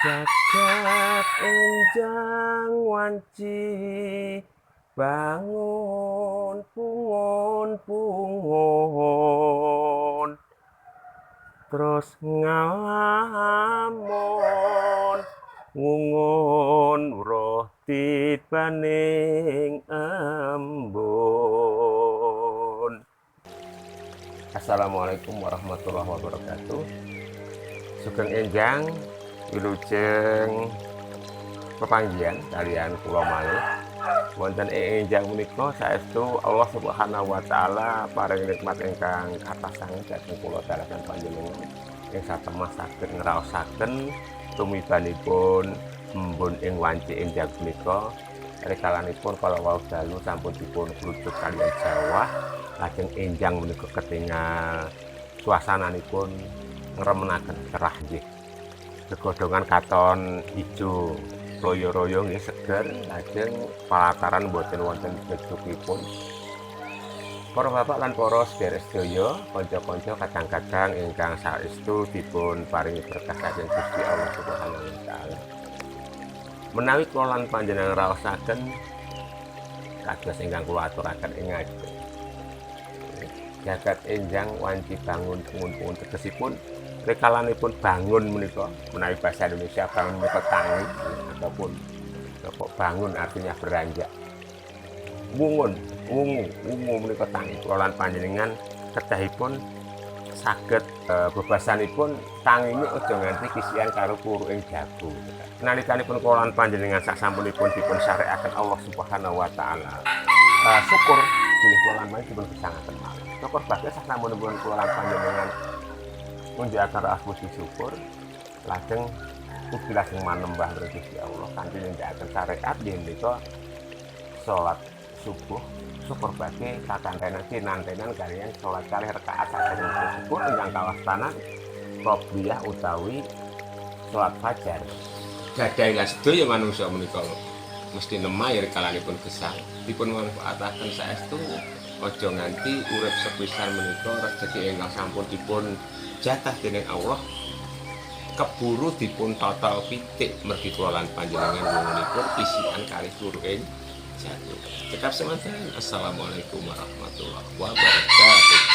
Jagat enjang wanci bangun pungun terus ngalamon ngungun roh titbaning embun. Assalamualaikum warahmatullahi wabarakatuh. Sugeng enjang wilujeng pepanggihan kalian kula malih wonten ing enjang menika saestu Allah Subhanahu wa taala paring nikmat ingkang kathah sanget dhateng kula dalasan panjenengan ing satemah saged ngraosaken tumibanipun embun ing wanci enjang menika rekalanipun kala wau dalu sampun dipun klujuk kaliyan jawah lajeng enjang menika ketingal suasananipun ngremenaken cerah nggih. Gegodhongan katon ijo royo-royo nggih seger lajeng palataran boten wonten jejukipun. Para bapak lan para sedherek sedaya, kanca-kanca kadang-kadang ingkang saestu dipun paringi berkah saking Gusti Allah Subhanahu wa taala. Menawi kula lan panjenengan raosaken kados ingkang kula aturaken ing ngajeng. Jagat enjang wanci bangun pungun tegesipun rekalanipun bangun menika menawi basa Indonesia bangun menika tangi ataupun bangun artinya beranjak. Wungun menika tangi kula lan panjenengan kedahipun saged bebasanipun tangine aja nganti kisian karo puruking jago. Nalikanipun kula lan panjenengan sasampunipun dipun syariataken Allah Subhanahu wa taala. Syukur bilih kula lan panjenengan dipun gesangaken malih. Syukur badhe sasampunipun kula lan panjenengan ngunjukaken rasa puji syukur lajeng ugi lajeng manembah marang Gusti Allah kanthi nindakaken syariat nggih menika salat subuh syukur badhe sakantenan kinantenan kaliyan salat kalih rakaat saking syukur ingkang kawastanan qobliyah utawi salat fajar. Gadahi sedaya manungsa menika mesti nemah rekalanipun gesang dipun manfaataken saestu aja nganti urip sepisan menika rejeki ingkang sampun dipun jatah dening Allah keburu dipun total pitik mergi kula lan panjenengan wungunipun isian kalih turuking jatuh. Cekap semanten. Assalamualaikum warahmatullahi wabarakatuh.